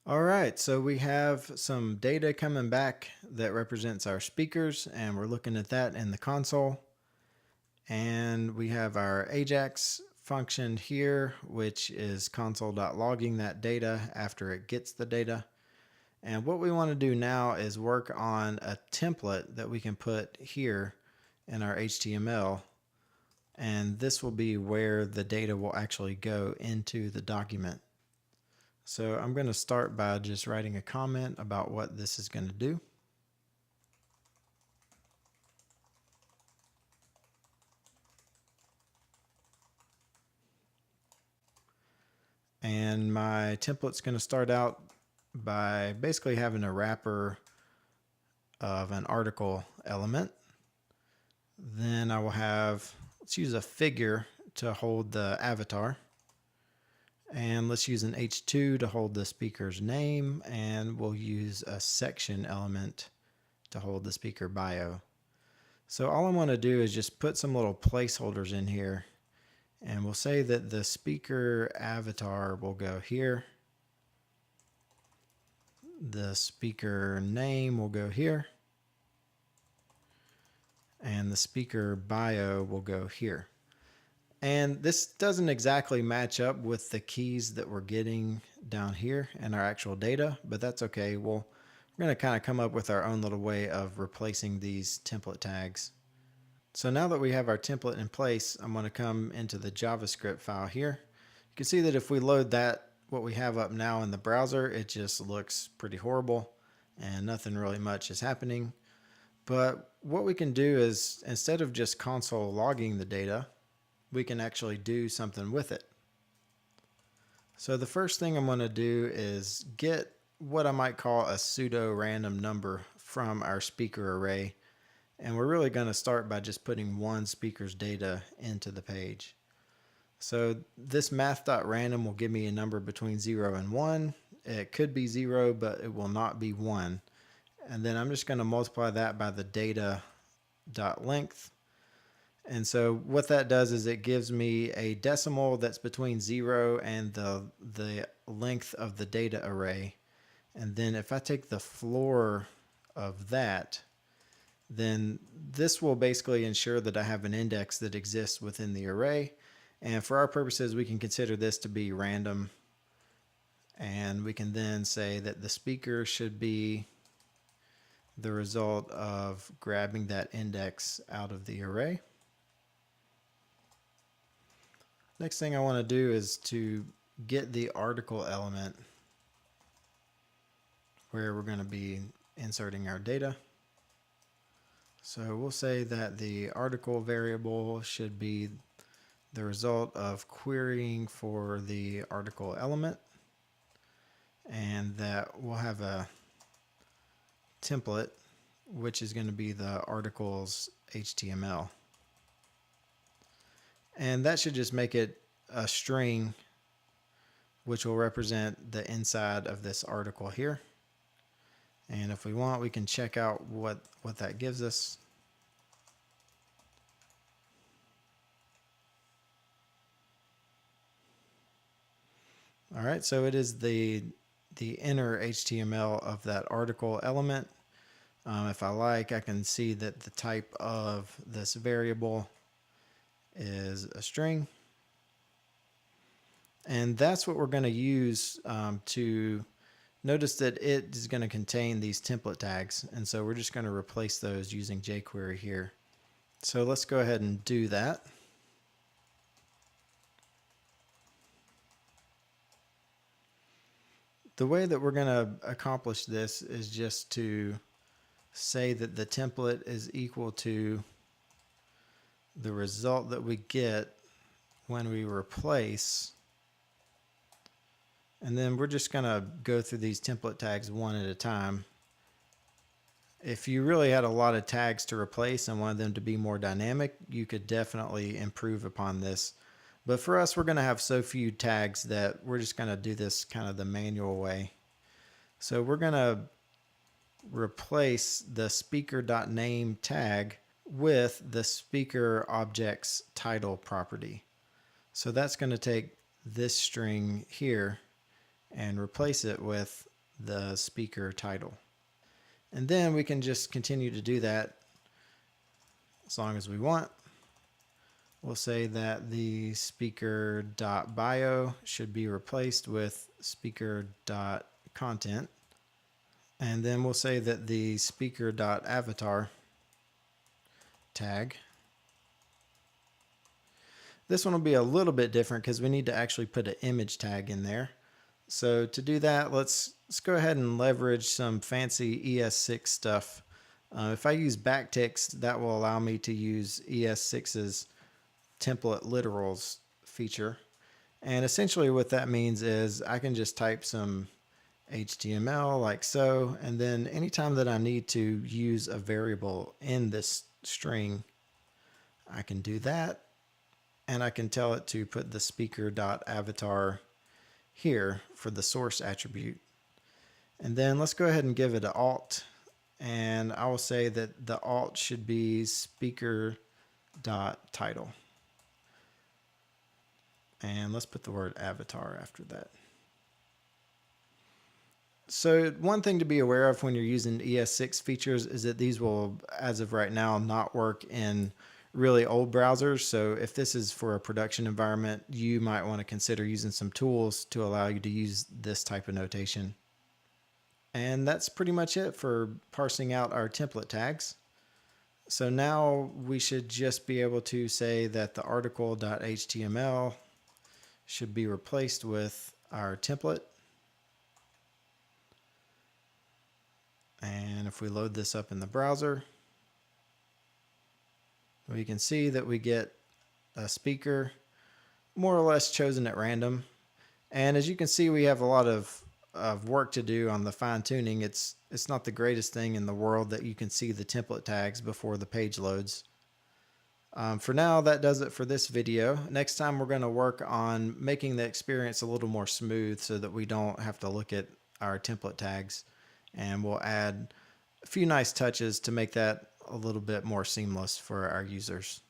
All right, so we have some data coming back that represents our speakers, and we're looking at that in the console. And we have our Ajax function here, which is console.logging that data after it gets the data. And what we want to do now is work on a template that we can put here in our HTML. And this will be where the data will actually go into the document. So I'm going to start by just writing a comment about what this is going to do. And my template's going to start out by basically having a wrapper of an article element. Then I will have, let's use a figure to hold the avatar. And let's use an H2 to hold the speaker's name, and we'll use a section element to hold the speaker bio. So all I want to do is just put some little placeholders in here, and we'll say that the speaker avatar will go here. The speaker name will go here, and the speaker bio will go here. And this doesn't exactly match up with the keys that we're getting down here in our actual data, but that's okay. We're going to kind of come up with our own little way of replacing these template tags. So now that we have our template in place, I'm going to come into the JavaScript file here. You can see that if we load that, what we have up now in the browser, it just looks pretty horrible and nothing really much is happening. But what we can do is, instead of just console logging the data, we can actually do something with it. So the first thing I'm going to do is get what I might call a pseudo random number from our speaker array. And we're really going to start by just putting one speaker's data into the page. So this math.random will give me a number between 0 and 1. It could be 0, but it will not be 1. And then I'm just going to multiply that by the data.length. And so what that does is it gives me a decimal that's between 0 and the length of the data array. And then if I take the floor of that, then this will basically ensure that I have an index that exists within the array. And for our purposes, we can consider this to be random. And we can then say that the speaker should be the result of grabbing that index out of the array. Next thing I want to do is to get the article element where we're going to be inserting our data. So we'll say that the article variable should be the result of querying for the article element, and that we'll have a template which is going to be the article's HTML. And that should just make it a string which will represent the inside of this article here. And if we want, we can check out what that gives us. All right, so it is the inner HTML of that article element. If I like, I can see that the type of this variable is a string. And that's what we're going to use to notice that it is going to contain these template tags. And so we're just going to replace those using jQuery here. So let's go ahead and do that. The way that we're going to accomplish this is just to say that the template is equal to the result that we get when we replace, and then we're just going to go through these template tags one at a time. If you really had a lot of tags to replace and wanted them to be more dynamic, you could definitely improve upon this. But for us, we're going to have so few tags that we're just going to do this kind of the manual way. So we're going to replace the speaker.name tag with the speaker object's title property. So that's going to take this string here and replace it with the speaker title. And then we can just continue to do that as long as we want. We'll say that the speaker.bio should be replaced with speaker.content. And then we'll say that the speaker.avatar tag, this one will be a little bit different because we need to actually put an image tag in there. So to do that, let's go ahead and leverage some fancy ES6 stuff. If I use backticks, that will allow me to use ES6's template literals feature. And essentially what that means is I can just type some HTML like so, and then anytime that I need to use a variable in this string, I can do that, and I can tell it to put the speaker.avatar here for the source attribute. And then let's go ahead and give it an alt, and I will say that the alt should be speaker.title. And let's put the word avatar after that. So one thing to be aware of when you're using ES6 features is that these will, as of right now, not work in really old browsers. So if this is for a production environment, you might want to consider using some tools to allow you to use this type of notation. And that's pretty much it for parsing out our template tags. So now we should just be able to say that the article.html should be replaced with our template. And if we load this up in the browser, we can see that we get a speaker more or less chosen at random. And as you can see, we have a lot of work to do on the fine tuning. It's not the greatest thing in the world that you can see the template tags before the page loads. For now, that does it for this video. Next time, we're going to work on making the experience a little more smooth so that we don't have to look at our template tags. And we'll add a few nice touches to make that a little bit more seamless for our users.